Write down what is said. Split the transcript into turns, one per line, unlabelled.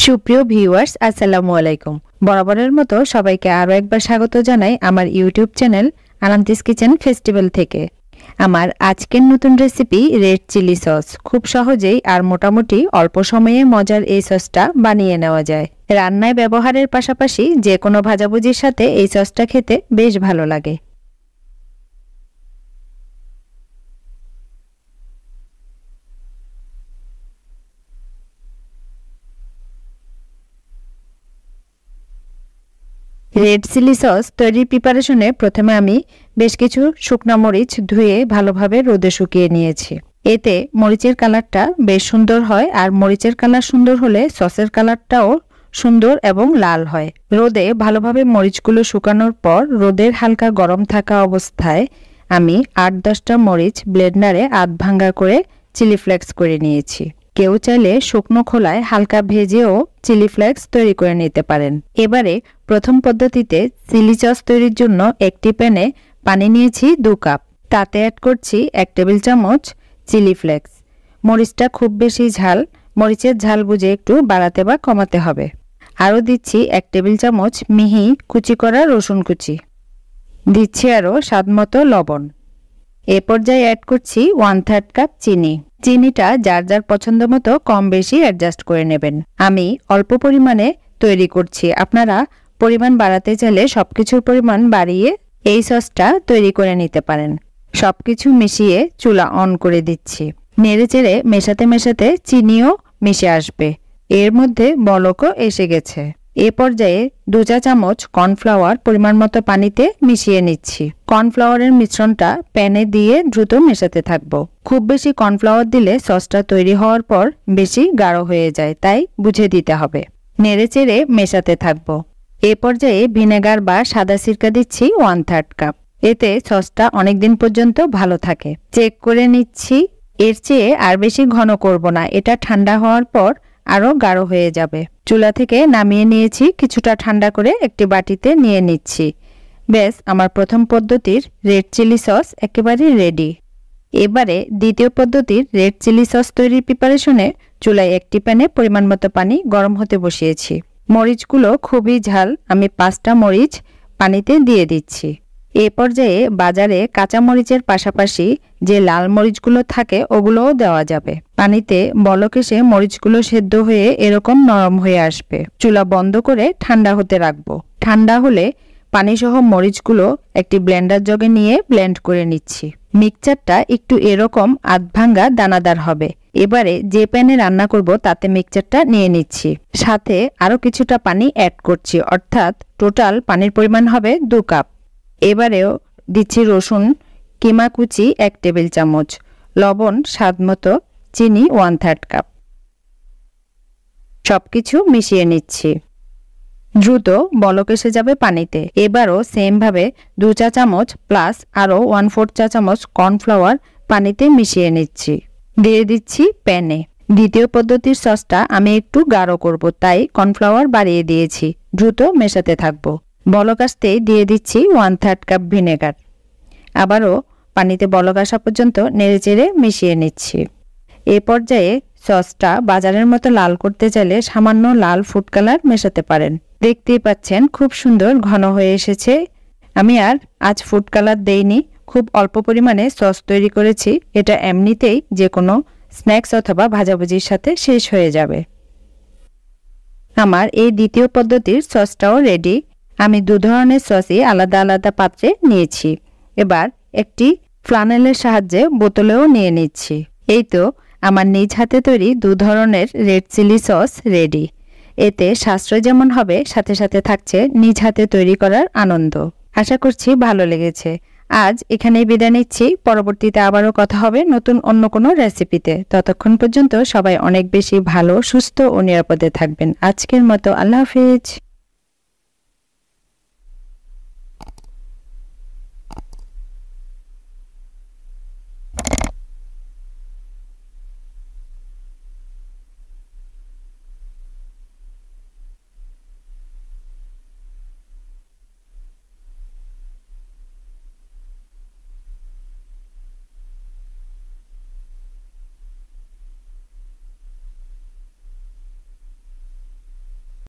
সুপ্রিয় ভিউয়ার্স, আসসালামু আলাইকুম। বরাবরের মতো সবাইকে আরও একবার স্বাগত জানাই আমার ইউটিউব চ্যানেল আনান্তিস কিচেন ফেস্টিভ্যাল থেকে। আমার আজকের নতুন রেসিপি রেড চিলি সস। খুব সহজেই আর মোটামুটি অল্প সময়ে মজার এই সসটা বানিয়ে নেওয়া যায়। রান্নায় ব্যবহারের পাশাপাশি যে কোনো ভাজাভুজির সাথে এই সসটা খেতে বেশ ভালো লাগে। রেড চিলি সস তৈরির প্রিপারেশনে প্রথমে আমি বেশ কিছু শুকনা মরিচ ধুয়ে ভালোভাবে রোদে শুকিয়ে নিয়েছি। এতে মরিচের কালারটা বেশ সুন্দর হয়, আর মরিচের কালার সুন্দর হলে সসের কালারটাও সুন্দর এবং লাল হয়। রোদে ভালোভাবে মরিচগুলো শুকানোর পর রোদের হালকা গরম থাকা অবস্থায় আমি 8-10টা মরিচ ব্লেন্ডারে আধ ভাঙ্গা করে চিলি ফ্লেক্স করে নিয়েছি। কেউ চাইলে শুকনো খোলায় হালকা ভেজেও চিলি ফ্লেক্স তৈরি করে নিতে পারেন। এবারে প্রথম পদ্ধতিতে চিলি সস তৈরির জন্য একটি প্যানে পানি নিয়েছি 2 কাপ। তাতে অ্যাড করছি 1 টেবিল চামচ চিলি ফ্লেক্স। মরিচটা খুব বেশি ঝাল, মরিচের ঝাল বুঝে একটু বাড়াতে বা কমাতে হবে। আরও দিচ্ছি 1 টেবিল চামচ মিহি কুচি করা রসুন কুচি। দিচ্ছি আরও স্বাদমতো লবণ। এ পর্যায়ে অ্যাড করছি 1/3 কাপ চিনি। চিনিটা যার যার পছন্দ মতো কম বেশি অ্যাডজাস্ট করে নেবেন। আমি অল্প পরিমাণে তৈরি করছি, আপনারা পরিমাণ বাড়াতে চাইলে সবকিছুর পরিমাণ বাড়িয়ে এই সসটা তৈরি করে নিতে পারেন। সবকিছু মিশিয়ে চুলা অন করে দিচ্ছি। নেড়েচেড়ে মেশাতে মেশাতে চিনিও মিশে আসবে। এর মধ্যে বলকও এসে গেছে। এ পর্যায়ে 2 চা চামচ কর্নফ্লাওয়ার পরিমাণ মতো পানিতে মিশিয়ে নিচ্ছি। কর্নফ্লাওয়ারের মিশ্রণটা প্যানে দিয়ে দ্রুত মেশাতে থাকবো। খুব বেশি কর্নফ্লাওয়ার দিলে সসটা তৈরি হওয়ার পর বেশি গাঢ় হয়ে যায়, তাই বুঝে দিতে হবে। নেড়েচেড়ে মেশাতে থাকবো। এ পর্যায়ে ভিনেগার বা সাদা সিরকা দিচ্ছি 1/3 কাপ। এতে সসটা অনেকদিন পর্যন্ত ভালো থাকে। চেক করে নিচ্ছি। এর চেয়ে আর বেশি ঘন করব না, এটা ঠান্ডা হওয়ার পর আরও গাঢ় হয়ে যাবে। চুলা থেকে নামিয়ে নিয়েছি, কিছুটা ঠান্ডা করে একটি বাটিতে নিয়ে নিচ্ছি। ব্যাস, আমার প্রথম পদ্ধতির রেড চিলি সস একেবারে রেডি। এবারে দ্বিতীয় পদ্ধতির রেড চিলি সস তৈরির প্রিপারেশনে চুলায় একটি প্যানে পরিমাণ মতো পানি গরম হতে বসিয়েছি। মরিচগুলো খুবই ঝাল, আমি 5টা মরিচ পানিতে দিয়ে দিচ্ছি। এ পর্যায়ে বাজারে কাঁচা মরিচের পাশাপাশি যে লাল মরিচগুলো থাকে ওগুলোও দেওয়া যাবে। পানিতে বলক এসে মরিচগুলো সেদ্ধ হয়ে এরকম নরম হয়ে আসবে। চুলা বন্ধ করে ঠান্ডা হতে রাখবো। ঠান্ডা হলে পানিসহ মরিচগুলো একটি ব্লেন্ডার জগে নিয়ে ব্লেন্ড করে নিচ্ছি। মিক্সচারটা একটু এরকম আধ ভাঙ্গা দানাদার হবে। এবারে যে প্যানে রান্না করব তাতে মিক্সচারটা নিয়ে নিচ্ছি। সাথে আরও কিছুটা পানি অ্যাড করছি, অর্থাৎ টোটাল পানির পরিমাণ হবে 2 কাপ। এবারেও দিচ্ছি রসুন কিমা কুচি 1 টেবিল চামচ, লবণ স্বাদমতো, চিনি 1/3 কাপ। সবকিছু মিশিয়ে নিচ্ছি। দ্রুত বলক এসে যাবে পানিতে। এবারও সেম ভাবে 2 চা চামচ প্লাস আরও 1/4 চা চামচ কর্নফ্লাওয়ার পানিতে মিশিয়ে নিচ্ছি। দিয়ে দিচ্ছি প্যানে। দ্বিতীয় পদ্ধতির সসটা আমি একটু গাঢ় করব, তাই কর্নফ্লাওয়ার বাড়িয়ে দিয়েছি। দ্রুত মেশাতে থাকবো। বলক আসতে দিয়ে দিচ্ছি 1/3 কাপ ভিনেগার। আবারও পানিতে বলক আসা পর্যন্ত নেড়েচেড়ে মিশিয়ে নিচ্ছি। এ পর্যায়ে সসটা বাজারের মতো লাল করতে চাইলে সামান্য লাল ফুড কালার মেশাতে পারেন। দেখতেই পাচ্ছেন খুব সুন্দর ঘন হয়ে এসেছে। আমি আর আজ ফুড কালার দেইনি, খুব অল্প পরিমাণে সস তৈরি করেছি। এটা এমনিতেই যে কোনো স্ন্যাক্স অথবা ভাজাভুজির সাথে শেষ হয়ে যাবে। আমার এই দ্বিতীয় পদ্ধতির সসটাও রেডি। আমি 2 ধরনের সসই আলাদা আলাদা পাত্রে নিয়েছি। এবার একটি ফ্লানেলের সাহায্যে বোতলেও নিয়ে নিচ্ছি। এই তো আমার নিজ হাতে তৈরি 2 ধরনের রেড চিলি সস রেডি। এতে সাশ্রয় যেমন হবে, সাথে সাথে থাকছে নিজ হাতে তৈরি করার আনন্দ। আশা করছি ভালো লেগেছে। আজ এখানেই বিদায় নিচ্ছি। পরবর্তীতে আবারও কথা হবে নতুন অন্য কোনো রেসিপিতে। ততক্ষণ পর্যন্ত সবাই অনেক বেশি ভালো, সুস্থ ও নিরাপদে থাকবেন। আজকের মতো আল্লাহ হাফেজ।